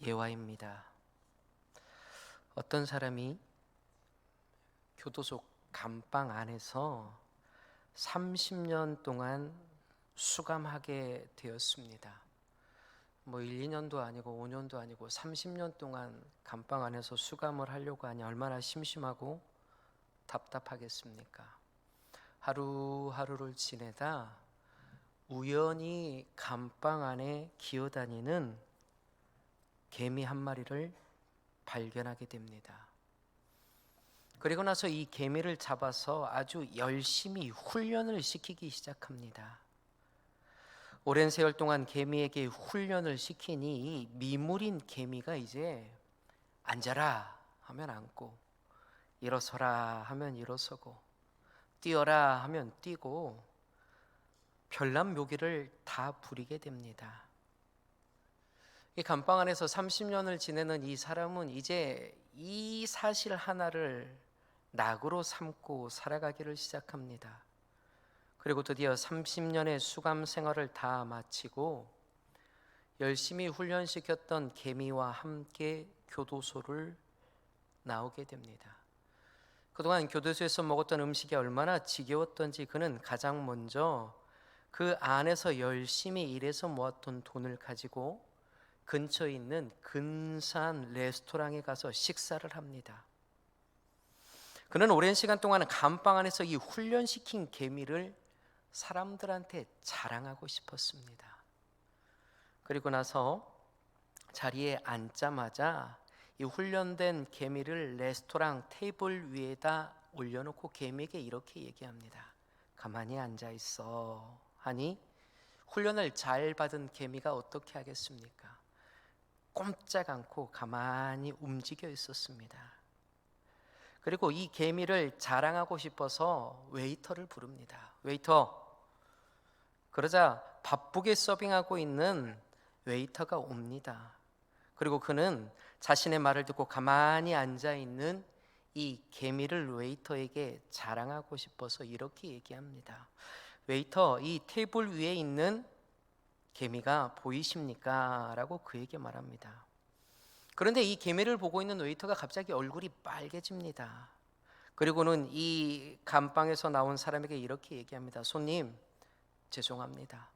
예화입니다. 어떤 사람이 교도소 감방 안에서 30년 동안 수감하게 되었습니다. 1, 2년도 아니고 5년도 아니고 30년 동안 감방 안에서 수감을 하려고 하니 얼마나 심심하고 답답하겠습니까? 하루하루를 지내다 우연히 감방 안에 기어다니는 개미 한 마리를 발견하게 됩니다. 그리고 나서 이 개미를 잡아서 아주 열심히 훈련을 시키기 시작합니다. 오랜 세월 동안 개미에게 훈련을 시키니 이 미물인 개미가 이제 앉아라 하면 앉고, 일어서라 하면 일어서고, 뛰어라 하면 뛰고, 별난 묘기를 다 부리게 됩니다. 이 감방 안에서 30년을 지내는 이 사람은 이제 이 사실 하나를 낙으로 삼고 살아가기를 시작합니다. 그리고 드디어 30년의 수감 생활을 다 마치고 열심히 훈련시켰던 개미와 함께 교도소를 나오게 됩니다. 그동안 교도소에서 먹었던 음식이 얼마나 지겨웠던지 그는 가장 먼저 그 안에서 열심히 일해서 모았던 돈을 가지고 근처에 있는 근사한 레스토랑에 가서 식사를 합니다. 그는 오랜 시간 동안 감방 안에서 이 훈련시킨 개미를 사람들한테 자랑하고 싶었습니다. 그리고 나서 자리에 앉자마자 이 훈련된 개미를 레스토랑 테이블 위에다 올려놓고 개미에게 이렇게 얘기합니다. 가만히 앉아 있어 하니 훈련을 잘 받은 개미가 어떻게 하겠습니까? 꼼짝 않고 가만히 움직여 있었습니다. 그리고 이 개미를 자랑하고 싶어서 웨이터를 부릅니다. 웨이터. 그러자 바쁘게 서빙하고 있는 웨이터가 옵니다. 그리고 그는 자신의 말을 듣고 가만히 앉아 있는 이 개미를 웨이터에게 자랑하고 싶어서 이렇게 얘기합니다. 웨이터, 이 테이블 위에 있는 개미가 보이십니까? 라고 그에게 말합니다. 그런데 이 개미를 보고 있는 웨이터가 갑자기 얼굴이 빨개집니다. 그리고는 이 감방에서 나온 사람에게 이렇게 얘기합니다. 손님, 죄송합니다.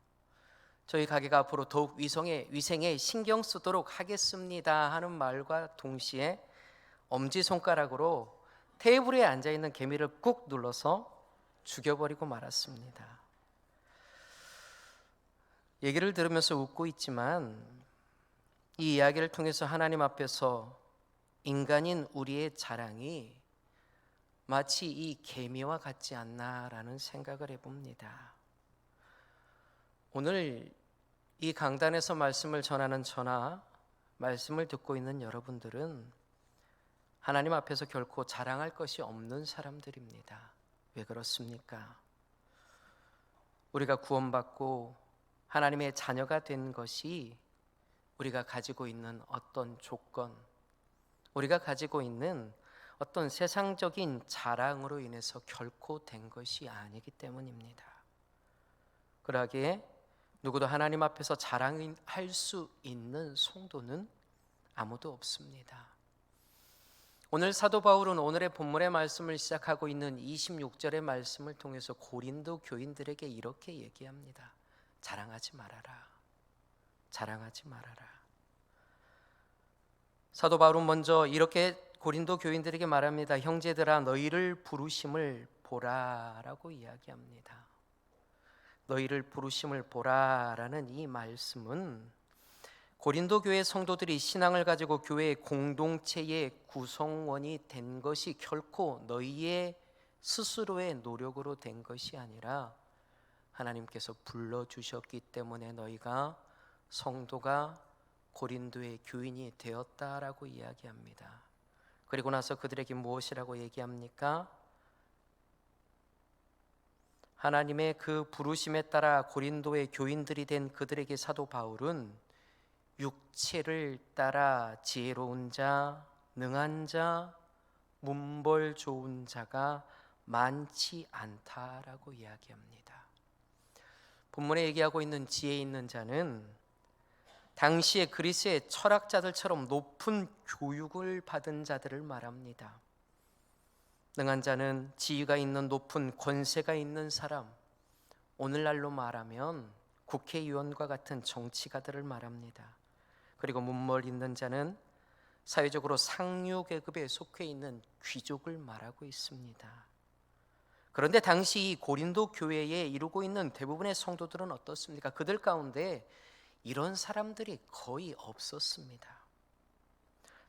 저희 가게가 앞으로 더욱 위생에 신경 쓰도록 하겠습니다 하는 말과 동시에 엄지손가락으로 테이블에 앉아있는 개미를 꾹 눌러서 죽여버리고 말았습니다. 얘기를 들으면서 웃고 있지만 이 이야기를 통해서 하나님 앞에서 인간인 우리의 자랑이 마치 이 개미와 같지 않나라는 생각을 해봅니다. 오늘 이 강단에서 말씀을 전하는 저나 말씀을 듣고 있는 여러분들은 하나님 앞에서 결코 자랑할 것이 없는 사람들입니다. 왜 그렇습니까? 우리가 구원받고 하나님의 자녀가 된 것이 우리가 가지고 있는 어떤 조건, 우리가 가지고 있는 어떤 세상적인 자랑으로 인해서 결코 된 것이 아니기 때문입니다. 그러기에 누구도 하나님 앞에서 자랑할 수 있는 성도는 아무도 없습니다. 오늘 사도 바울은 오늘의 본문의 말씀을 시작하고 있는 26절의 말씀을 통해서 고린도 교인들에게 이렇게 얘기합니다. 자랑하지 말아라. 자랑하지 말아라. 사도 바울은 먼저 이렇게 고린도 교인들에게 말합니다. 형제들아, 너희를 부르심을 보라라고 이야기합니다. 너희를 부르심을 보라라는 이 말씀은 고린도 교회 성도들이 신앙을 가지고 교회의 공동체의 구성원이 된 것이 결코 너희의 스스로의 노력으로 된 것이 아니라 하나님께서 불러주셨기 때문에 너희가 성도가 고린도의 교인이 되었다라고 이야기합니다. 그리고 나서 그들에게 무엇이라고 얘기합니까? 하나님의 그 부르심에 따라 고린도의 교인들이 된 그들에게 사도 바울은 육체를 따라 지혜로운 자, 능한 자, 문벌 좋은 자가 많지 않다라고 이야기합니다. 본문에 얘기하고 있는 지혜 있는 자는 당시에 그리스의 철학자들처럼 높은 교육을 받은 자들을 말합니다. 능한 자는 지위가 있는 높은 권세가 있는 사람, 오늘날로 말하면 국회의원과 같은 정치가들을 말합니다. 그리고 문벌 있는 자는 사회적으로 상류 계급에 속해 있는 귀족을 말하고 있습니다. 그런데 당시 고린도 교회에 이루고 있는 대부분의 성도들은 어떻습니까? 그들 가운데 이런 사람들이 거의 없었습니다.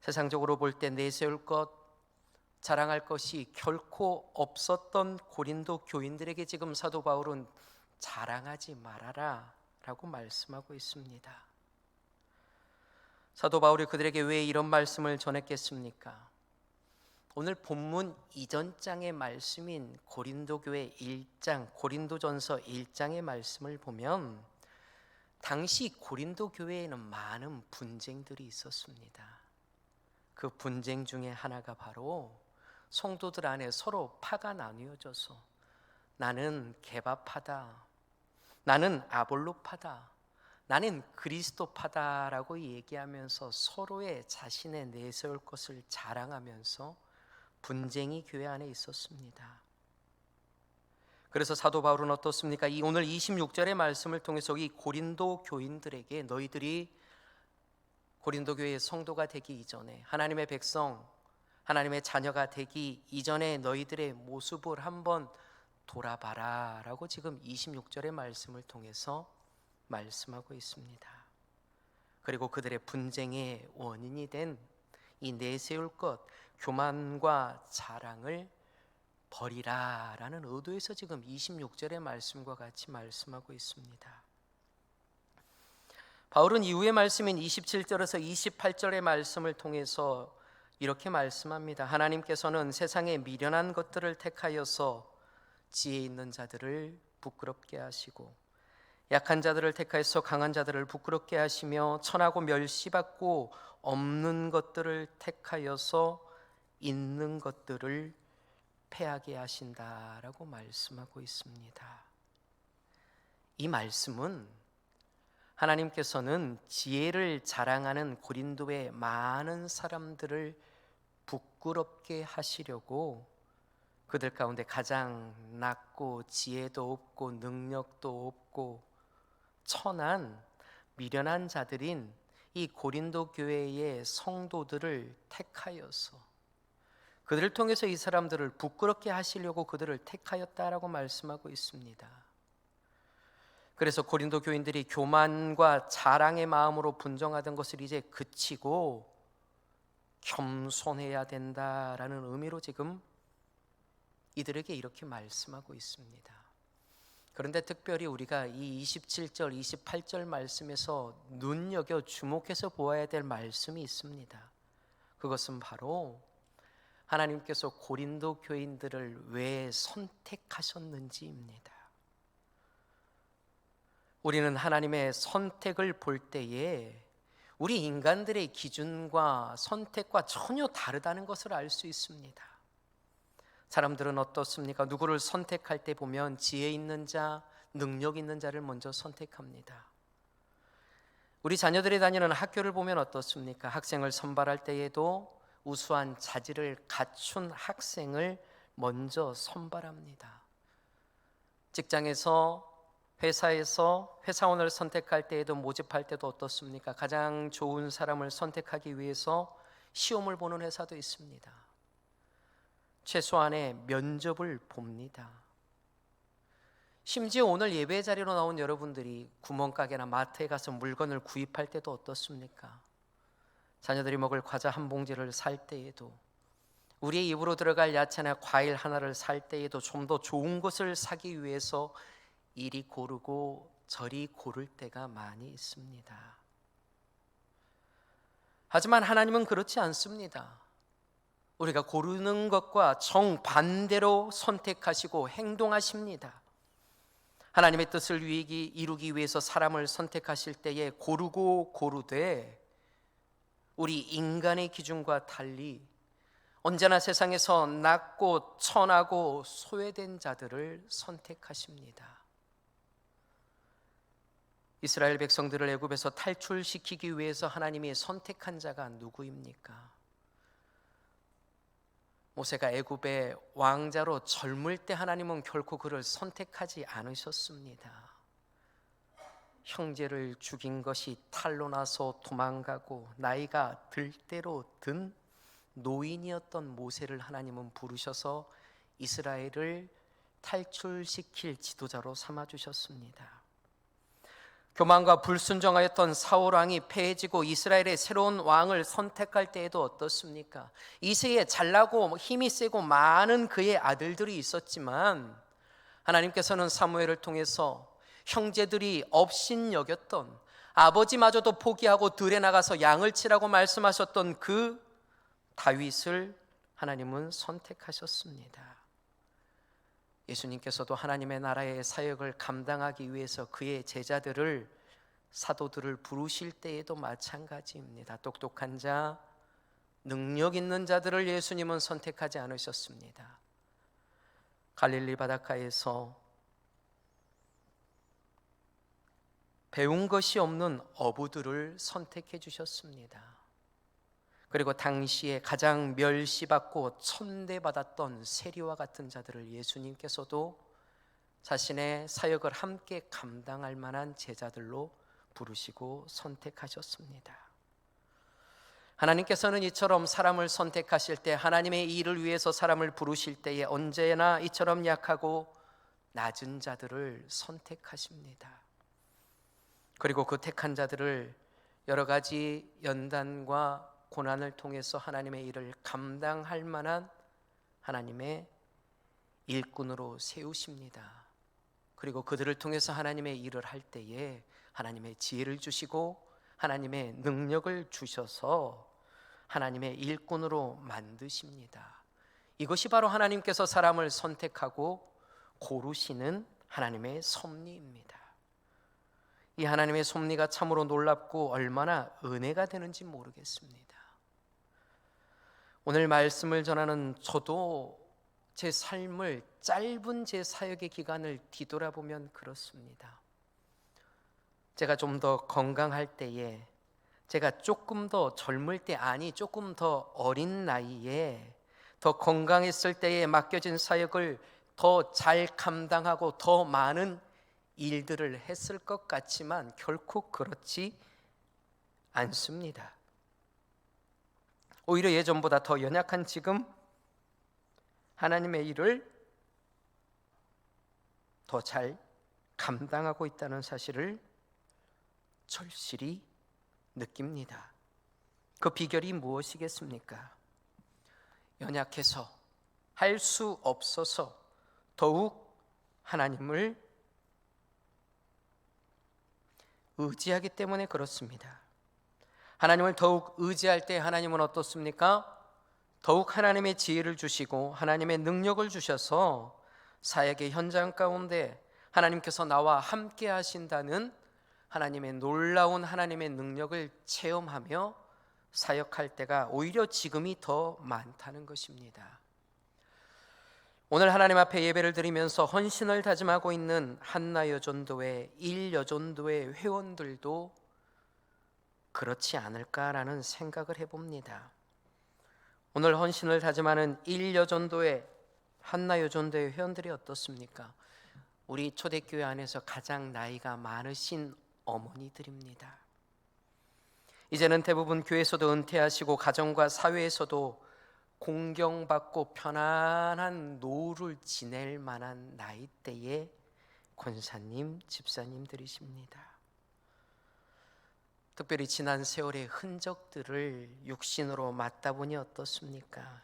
세상적으로 볼 때 내세울 것, 자랑할 것이 결코 없었던 고린도 교인들에게 지금 사도 바울은 자랑하지 말아라 라고 말씀하고 있습니다. 사도 바울이 그들에게 왜 이런 말씀을 전했겠습니까? 오늘 본문 이전 장의 말씀인 고린도교회 1장, 고린도전서 1장의 말씀을 보면 당시 고린도 교회에는 많은 분쟁들이 있었습니다. 그 분쟁 중에 하나가 바로 성도들 안에 서로 파가 나뉘어져서 나는 게바파다, 나는 아볼로파다, 나는 그리스도파다라고 얘기하면서 서로의 자신의 내세울 것을 자랑하면서 분쟁이 교회 안에 있었습니다. 그래서 사도 바울은 어떻습니까? 이 오늘 26절의 말씀을 통해서 이 고린도 교인들에게 너희들이 고린도 교회의 성도가 되기 이전에, 하나님의 백성, 하나님의 자녀가 되기 이전에 너희들의 모습을 한번 돌아봐라 라고 지금 26절의 말씀을 통해서 말씀하고 있습니다. 그리고 그들의 분쟁의 원인이 된 이 내세울 것, 교만과 자랑을 버리라 라는 의도에서 지금 26절의 말씀과 같이 말씀하고 있습니다. 바울은 이후의 말씀인 27절에서 28절의 말씀을 통해서 이렇게 말씀합니다. 하나님께서는 세상의 미련한 것들을 택하여서 지혜 있는 자들을 부끄럽게 하시고 약한 자들을 택하여서 강한 자들을 부끄럽게 하시며 천하고 멸시받고 없는 것들을 택하여서 있는 것들을 패하게 하신다라고 말씀하고 있습니다. 이 말씀은 하나님께서는 지혜를 자랑하는 고린도의 많은 사람들을 부끄럽게 하시려고 그들 가운데 가장 낮고 지혜도 없고 능력도 없고 천한 미련한 자들인 이 고린도 교회의 성도들을 택하여서 그들을 통해서 이 사람들을 부끄럽게 하시려고 그들을 택하였다라고 말씀하고 있습니다. 그래서 고린도 교인들이 교만과 자랑의 마음으로 분정하던 것을 이제 그치고 겸손해야 된다라는 의미로 지금 이들에게 이렇게 말씀하고 있습니다. 그런데 특별히 우리가 이 27절, 28절 말씀에서 눈여겨 주목해서 보아야 될 말씀이 있습니다. 그것은 바로 하나님께서 고린도 교인들을 왜 선택하셨는지입니다. 우리는 하나님의 선택을 볼 때에 우리 인간들의 기준과 선택과 전혀 다르다는 것을 알 수 있습니다. 사람들은 어떻습니까? 누구를 선택할 때 보면 지혜 있는 자, 능력 있는 자를 먼저 선택합니다. 우리 자녀들이 다니는 학교를 보면 어떻습니까? 학생을 선발할 때에도 우수한 자질을 갖춘 학생을 먼저 선발합니다. 직장에서, 회사에서 회사원을 선택할 때에도 모집할 때도 어떻습니까? 가장 좋은 사람을 선택하기 위해서 시험을 보는 회사도 있습니다. 최소한의 면접을 봅니다. 심지어 오늘 예배 자리로 나온 여러분들이 구멍가게나 마트에 가서 물건을 구입할 때도 어떻습니까? 자녀들이 먹을 과자 한 봉지를 살 때에도, 우리의 입으로 들어갈 야채나 과일 하나를 살 때에도 좀 더 좋은 것을 사기 위해서 이리 고르고 저리 고를 때가 많이 있습니다. 하지만 하나님은 그렇지 않습니다. 우리가 고르는 것과 정반대로 선택하시고 행동하십니다. 하나님의 뜻을 이루기 위해서 사람을 선택하실 때에 고르고 고르되 우리 인간의 기준과 달리 언제나 세상에서 낮고 천하고 소외된 자들을 선택하십니다. 이스라엘 백성들을 애굽에서 탈출시키기 위해서 하나님이 선택한 자가 누구입니까? 모세가 애굽의 왕자로 젊을 때 하나님은 결코 그를 선택하지 않으셨습니다. 형제를 죽인 것이 탈로 나서 도망가고 나이가 들 대로 든 노인이었던 모세를 하나님은 부르셔서 이스라엘을 탈출시킬 지도자로 삼아주셨습니다. 교만과 불순종하였던 사울 왕이 패해지고 이스라엘의 새로운 왕을 선택할 때에도 어떻습니까? 이세에 잘나고 힘이 세고 많은 그의 아들들이 있었지만 하나님께서는 사무엘을 통해서 형제들이 업신여겼던, 아버지마저도 포기하고 들에 나가서 양을 치라고 말씀하셨던 그 다윗을 하나님은 선택하셨습니다. 예수님께서도 하나님의 나라의 사역을 감당하기 위해서 그의 제자들을, 사도들을 부르실 때에도 마찬가지입니다. 똑똑한 자, 능력 있는 자들을 예수님은 선택하지 않으셨습니다. 갈릴리 바닷가에서 배운 것이 없는 어부들을 선택해 주셨습니다. 그리고 당시에 가장 멸시받고 천대받았던 세리와 같은 자들을 예수님께서도 자신의 사역을 함께 감당할 만한 제자들로 부르시고 선택하셨습니다. 하나님께서는 이처럼 사람을 선택하실 때, 하나님의 일을 위해서 사람을 부르실 때에 언제나 이처럼 약하고 낮은 자들을 선택하십니다. 그리고 그 택한 자들을 여러 가지 연단과 고난을 통해서 하나님의 일을 감당할 만한 하나님의 일꾼으로 세우십니다. 그리고 그들을 통해서 하나님의 일을 할 때에 하나님의 지혜를 주시고 하나님의 능력을 주셔서 하나님의 일꾼으로 만드십니다. 이것이 바로 하나님께서 사람을 선택하고 고르시는 하나님의 섭리입니다. 이 하나님의 섭리가 참으로 놀랍고 얼마나 은혜가 되는지 모르겠습니다. 오늘 말씀을 전하는 저도 제 삶을, 짧은 제 사역의 기간을 뒤돌아보면 그렇습니다. 제가 좀 더 건강할 때에, 제가 조금 더 젊을 때, 아니 조금 더 어린 나이에, 더 건강했을 때에 맡겨진 사역을 더 잘 감당하고 더 많은 일들을 했을 것 같지만 결코 그렇지 않습니다. 오히려 예전보다 더 연약한 지금 하나님의 일을 더 잘 감당하고 있다는 사실을 절실히 느낍니다. 그 비결이 무엇이겠습니까? 연약해서, 할 수 없어서 더욱 하나님을 의지하기 때문에 그렇습니다. 하나님을 더욱 의지할 때 하나님은 어떻습니까? 더욱 하나님의 지혜를 주시고 하나님의 능력을 주셔서 사역의 현장 가운데 하나님께서 나와 함께 하신다는 하나님의 놀라운 하나님의 능력을 체험하며 사역할 때가 오히려 지금이 더 많다는 것입니다. 오늘 하나님 앞에 예배를 드리면서 헌신을 다짐하고 있는 한나여전도회, 일여전도회 회원들도 그렇지 않을까라는 생각을 해봅니다. 오늘 헌신을 다짐하는 일여전도회, 한나여전도회 회원들이 어떻습니까? 우리 초대교회 안에서 가장 나이가 많으신 어머니들입니다. 이제는 대부분 교회에서도 은퇴하시고 가정과 사회에서도 공경받고 편안한 노후를 지낼 만한 나이대의 권사님, 집사님들이십니다. 특별히 지난 세월의 흔적들을 육신으로 맞다 보니 어떻습니까?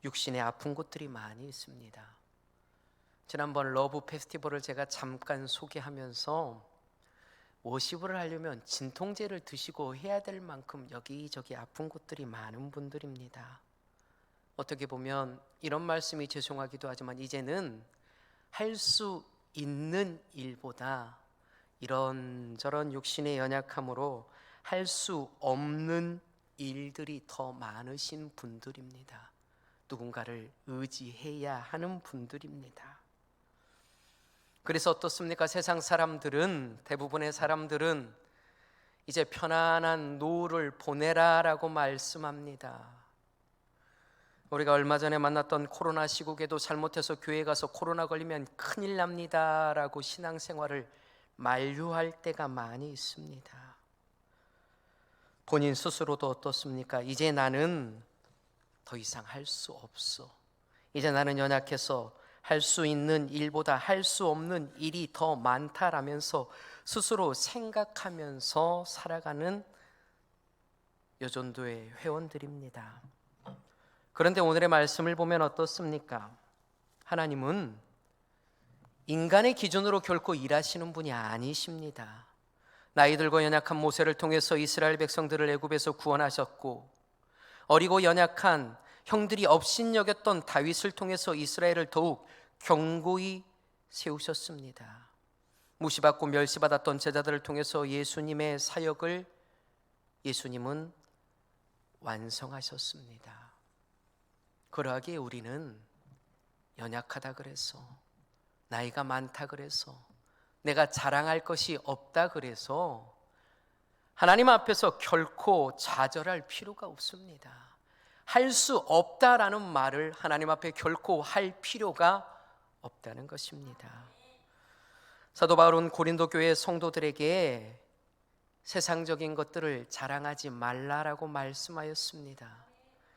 육신에 아픈 곳들이 많이 있습니다. 지난번 러브 페스티벌을 제가 잠깐 소개하면서 워시브를 하려면 진통제를 드시고 해야 될 만큼 여기저기 아픈 곳들이 많은 분들입니다. 어떻게 보면 이런 말씀이 죄송하기도 하지만 이제는 할 수 있는 일보다 이런저런 육신의 연약함으로 할 수 없는 일들이 더 많으신 분들입니다. 누군가를 의지해야 하는 분들입니다. 그래서 어떻습니까? 세상 사람들은, 대부분의 사람들은 이제 편안한 노후를 보내라라고 말씀합니다. 우리가 얼마 전에 만났던 코로나 시국에도 잘못해서 교회 가서 코로나 걸리면 큰일 납니다라고 신앙생활을 만류할 때가 많이 있습니다. 본인 스스로도 어떻습니까? 이제 나는 더 이상 할 수 없어. 이제 나는 연약해서 할 수 있는 일보다 할 수 없는 일이 더 많다라면서 스스로 생각하면서 살아가는 여전도의 회원들입니다. 그런데 오늘의 말씀을 보면 어떻습니까? 하나님은 인간의 기준으로 결코 일하시는 분이 아니십니다. 나이 들고 연약한 모세를 통해서 이스라엘 백성들을 애굽에서 구원하셨고, 어리고 연약한 형들이 업신여겼던 다윗을 통해서 이스라엘을 더욱 견고히 세우셨습니다. 무시받고 멸시받았던 제자들을 통해서 예수님의 사역을 예수님은 완성하셨습니다. 그러하기에 우리는 연약하다 그래서, 나이가 많다 그래서, 내가 자랑할 것이 없다 그래서 하나님 앞에서 결코 좌절할 필요가 없습니다. 할 수 없다라는 말을 하나님 앞에 결코 할 필요가 없다는 것입니다. 사도 바울은 고린도 교회 성도들에게 세상적인 것들을 자랑하지 말라라고 말씀하였습니다.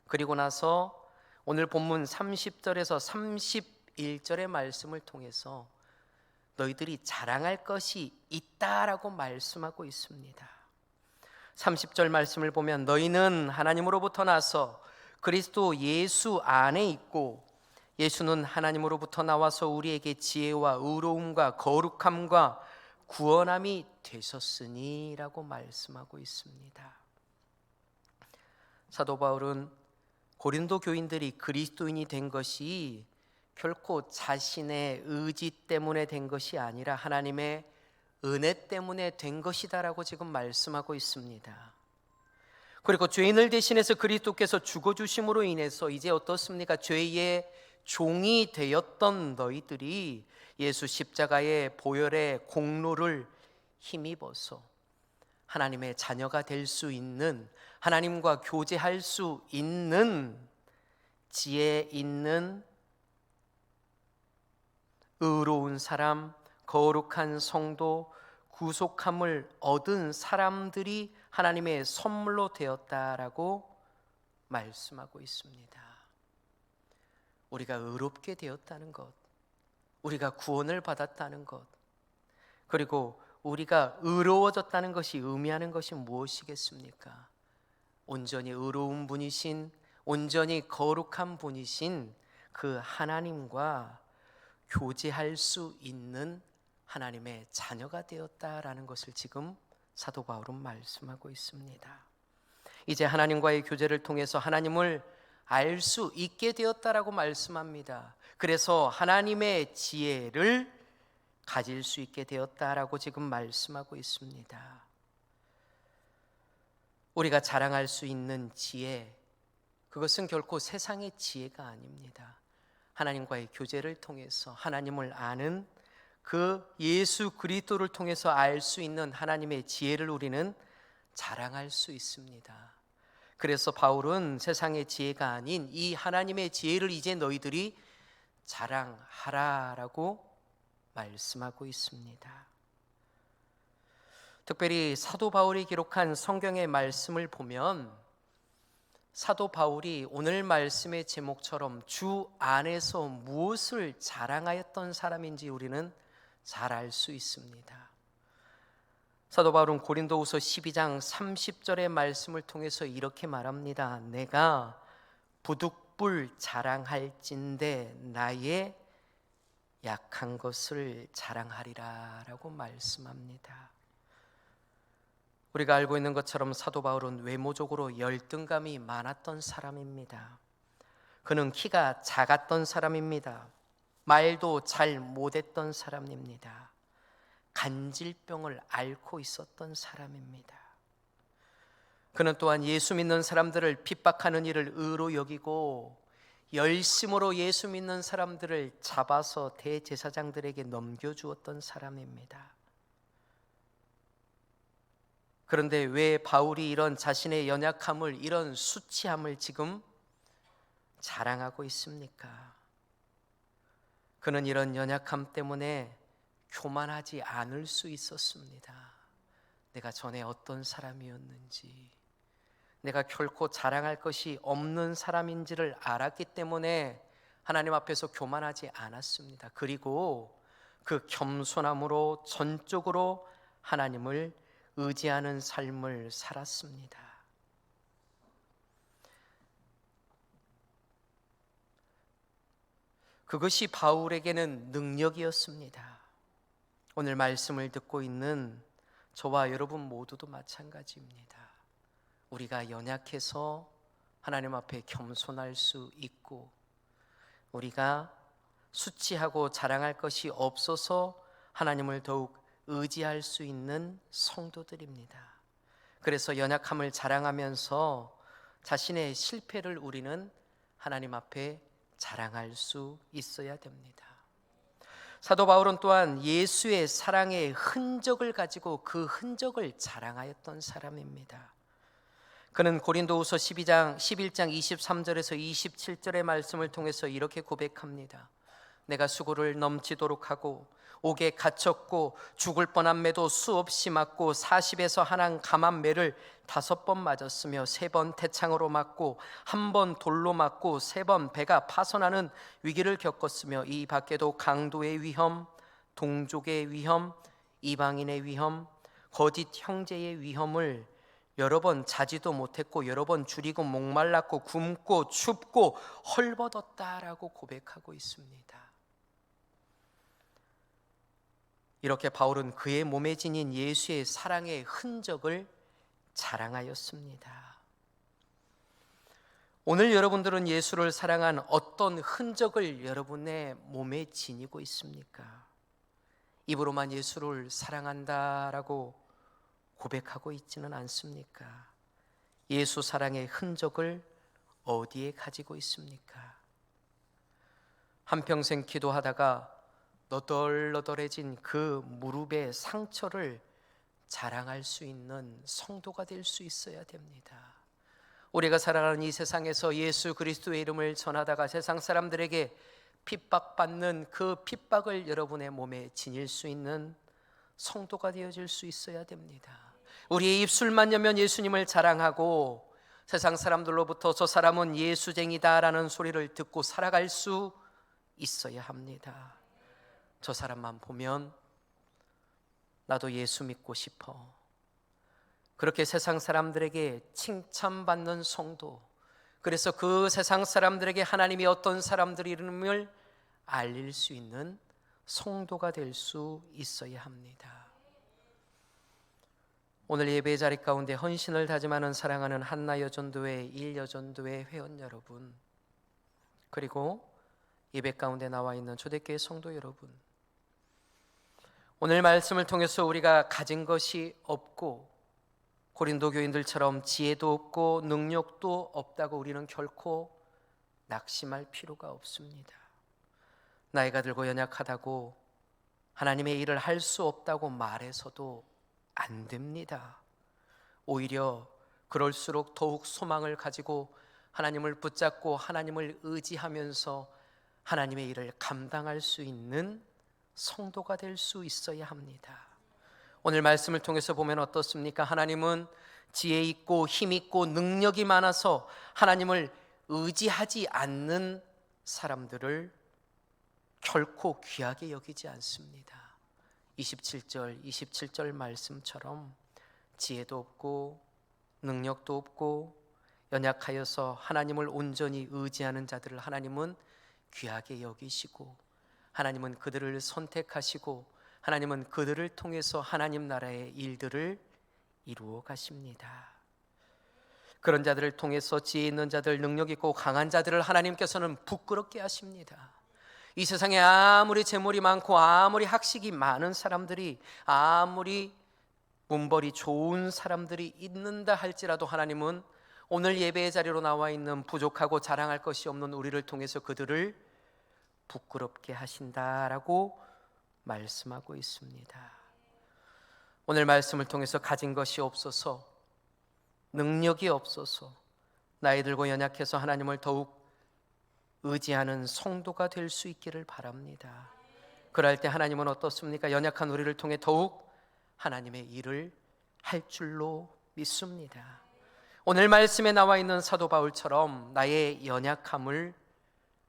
그리고 나서 오늘 본문 30절에서 31절의 말씀을 통해서 너희들이 자랑할 것이 있다라고 말씀하고 있습니다. 30절 말씀을 보면 너희는 하나님으로부터 나서 그리스도 예수 안에 있고 예수는 하나님으로부터 나와서 우리에게 지혜와 의로움과 거룩함과 구원함이 되셨으니 라고 말씀하고 있습니다. 사도 바울은 고린도 교인들이 그리스도인이 된 것이 결코 자신의 의지 때문에 된 것이 아니라 하나님의 은혜 때문에 된 것이다라고 지금 말씀하고 있습니다. 그리고 죄인을 대신해서 그리스도께서 죽어주심으로 인해서 이제 어떻습니까? 죄의 종이 되었던 너희들이 예수 십자가의 보혈의 공로를 힘입어서 하나님의 자녀가 될 수 있는, 하나님과 교제할 수 있는 지혜 있는 의로운 사람, 거룩한 성도, 구속함을 얻은 사람들이 하나님의 선물로 되었다라고 말씀하고 있습니다. 우리가 의롭게 되었다는 것, 우리가 구원을 받았다는 것, 그리고 우리가 의로워졌다는 것이 의미하는 것이 무엇이겠습니까? 온전히 의로운 분이신, 온전히 거룩한 분이신 그 하나님과 교제할 수 있는 하나님의 자녀가 되었다라는 것을 지금 사도 바울은 말씀하고 있습니다. 이제 하나님과의 교제를 통해서 하나님을 알 수 있게 되었다라고 말씀합니다. 그래서 하나님의 지혜를 가질 수 있게 되었다라고 지금 말씀하고 있습니다. 우리가 자랑할 수 있는 지혜, 그것은 결코 세상의 지혜가 아닙니다. 하나님과의 교제를 통해서 하나님을 아는 그 예수 그리스도를 통해서 알 수 있는 하나님의 지혜를 우리는 자랑할 수 있습니다. 그래서 바울은 세상의 지혜가 아닌 이 하나님의 지혜를 이제 너희들이 자랑하라라고 말씀하고 있습니다. 특별히 사도 바울이 기록한 성경의 말씀을 보면 사도 바울이 오늘 말씀의 제목처럼 주 안에서 무엇을 자랑하였던 사람인지 우리는 잘 알 수 있습니다. 사도 바울은 고린도후서 12장 30절의 말씀을 통해서 이렇게 말합니다. 내가 부득불 자랑할진대 나의 약한 것을 자랑하리라 라고 말씀합니다. 우리가 알고 있는 것처럼 사도 바울은 외모적으로 열등감이 많았던 사람입니다. 그는 키가 작았던 사람입니다. 말도 잘 못했던 사람입니다. 간질병을 앓고 있었던 사람입니다. 그는 또한 예수 믿는 사람들을 핍박하는 일을 의로 여기고 열심으로 예수 믿는 사람들을 잡아서 대제사장들에게 넘겨주었던 사람입니다. 그런데 왜 바울이 이런 자신의 연약함을, 이런 수치함을 지금 자랑하고 있습니까? 그는 이런 연약함 때문에 교만하지 않을 수 있었습니다. 내가 전에 어떤 사람이었는지, 내가 결코 자랑할 것이 없는 사람인지를 알았기 때문에 하나님 앞에서 교만하지 않았습니다. 그리고 그 겸손함으로 전적으로 하나님을 의지하는 삶을 살았습니다. 그것이 바울에게는 능력이었습니다. 오늘 말씀을 듣고 있는 저와 여러분 모두도 마찬가지입니다. 우리가 연약해서 하나님 앞에 겸손할 수 있고, 우리가 수치하고 자랑할 것이 없어서 하나님을 더욱 의지할 수 있는 성도들입니다. 그래서 연약함을 자랑하면서 자신의 실패를 우리는 하나님 앞에 자랑할 수 있어야 됩니다. 사도 바울은 또한 예수의 사랑의 흔적을 가지고 그 흔적을 자랑하였던 사람입니다. 그는 고린도후서 11장 23절에서 27절의 말씀을 통해서 이렇게 고백합니다. 내가 수고를 넘치도록 하고 옥에 갇혔고 죽을 뻔한 매도 수없이 맞고 40에서 한한 감한 매를 5번 맞았으며 3번 태창으로 맞고 1번 돌로 맞고 3번 배가 파손하는 위기를 겪었으며 이 밖에도 강도의 위험, 동족의 위험, 이방인의 위험, 거짓 형제의 위험을 여러 번 자지도 못했고 여러 번 줄이고 목말랐고 굶고 춥고 헐벗었다라고 고백하고 있습니다. 이렇게 바울은 그의 몸에 지닌 예수의 사랑의 흔적을 자랑하였습니다. 오늘 여러분들은 예수를 사랑한 어떤 흔적을 여러분의 몸에 지니고 있습니까? 입으로만 예수를 사랑한다라고 고백하고 있지는 않습니까? 예수 사랑의 흔적을 어디에 가지고 있습니까? 한평생 기도하다가 너덜너덜해진 그 무릎의 상처를 자랑할 수 있는 성도가 될 수 있어야 됩니다. 우리가 살아가는 이 세상에서 예수 그리스도의 이름을 전하다가 세상 사람들에게 핍박받는 그 핍박을 여러분의 몸에 지닐 수 있는 성도가 되어질 수 있어야 됩니다. 우리의 입술만 열면 예수님을 자랑하고 세상 사람들로부터 저 사람은 예수쟁이다라는 소리를 듣고 살아갈 수 있어야 합니다. 저 사람만 보면 나도 예수 믿고 싶어. 그렇게 세상 사람들에게 칭찬받는 성도, 그래서 그 세상 사람들에게 하나님이 어떤 사람들임을 알릴 수 있는 성도가 될 수 있어야 합니다. 오늘 예배 자리 가운데 헌신을 다짐하는 사랑하는 한나여전도회 1여전도회 회원 여러분, 그리고 예배 가운데 나와 있는 초대교회 성도 여러분, 오늘 말씀을 통해서 우리가 가진 것이 없고 고린도 교인들처럼 지혜도 없고 능력도 없다고 우리는 결코 낙심할 필요가 없습니다. 나이가 들고 연약하다고 하나님의 일을 할 수 없다고 말해서도 안 됩니다. 오히려 그럴수록 더욱 소망을 가지고 하나님을 붙잡고 하나님을 의지하면서 하나님의 일을 감당할 수 있는 성도가 될 수 있어야 합니다. 오늘 말씀을 통해서 보면 어떻습니까? 하나님은 지혜 있고 힘 있고 능력이 많아서 하나님을 의지하지 않는 사람들을 결코 귀하게 여기지 않습니다. 27절 말씀처럼 지혜도 없고 능력도 없고 연약하여서 하나님을 온전히 의지하는 자들을 하나님은 귀하게 여기시고 하나님은 그들을 선택하시고 하나님은 그들을 통해서 하나님 나라의 일들을 이루어 가십니다. 그런 자들을 통해서 지혜 있는 자들, 능력 있고 강한 자들을 하나님께서는 부끄럽게 하십니다. 이 세상에 아무리 재물이 많고 아무리 학식이 많은 사람들이, 아무리 문벌이 좋은 사람들이 있는다 할지라도 하나님은 오늘 예배의 자리로 나와 있는 부족하고 자랑할 것이 없는 우리를 통해서 그들을 부끄럽게 하신다라고 말씀하고 있습니다. 오늘 말씀을 통해서 가진 것이 없어서, 능력이 없어서, 나이 들고 연약해서 하나님을 더욱 의지하는 성도가 될 수 있기를 바랍니다. 그럴 때 하나님은 어떻습니까? 연약한 우리를 통해 더욱 하나님의 일을 할 줄로 믿습니다. 오늘 말씀에 나와 있는 사도 바울처럼 나의 연약함을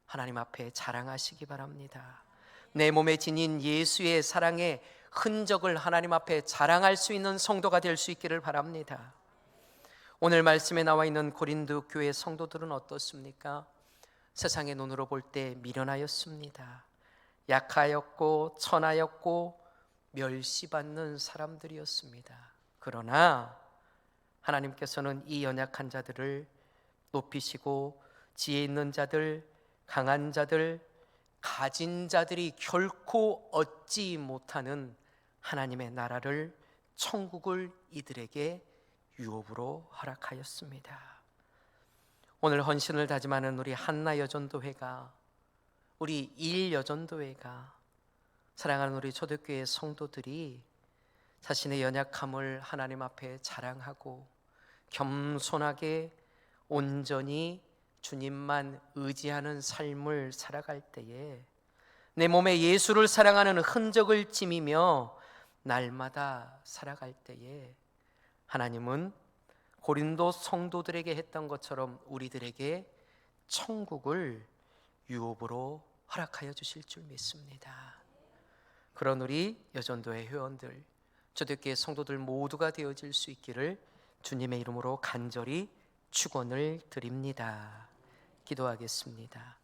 하나님 앞에 자랑하시기 바랍니다. 내 몸에 지닌 예수의 사랑의 흔적을 하나님 앞에 자랑할 수 있는 성도가 될 수 있기를 바랍니다. 오늘 말씀에 나와 있는 고린도 교회 성도들은 어떻습니까? 세상의 눈으로 볼 때 미련하였습니다. 약하였고 천하였고 멸시받는 사람들이었습니다. 그러나 하나님께서는 이 연약한 자들을 높이시고 지혜 있는 자들, 강한 자들, 가진 자들이 결코 얻지 못하는 하나님의 나라를, 천국을 이들에게 유업으로 허락하였습니다. 오늘 헌신을 다짐하는 우리 한나 여전도회가, 우리 일여전도회가, 사랑하는 우리 초대교회 성도들이 자신의 연약함을 하나님 앞에 자랑하고 겸손하게 온전히 주님만 의지하는 삶을 살아갈 때에 내 몸에 예수를 사랑하는 흔적을 지니며 날마다 살아갈 때에 하나님은 고린도 성도들에게 했던 것처럼 우리들에게 천국을 유업으로 허락하여 주실 줄 믿습니다. 그런 우리 여전도의 회원들, 초대교회 성도들 모두가 되어질 수 있기를 주님의 이름으로 간절히 축원을 드립니다. 기도하겠습니다.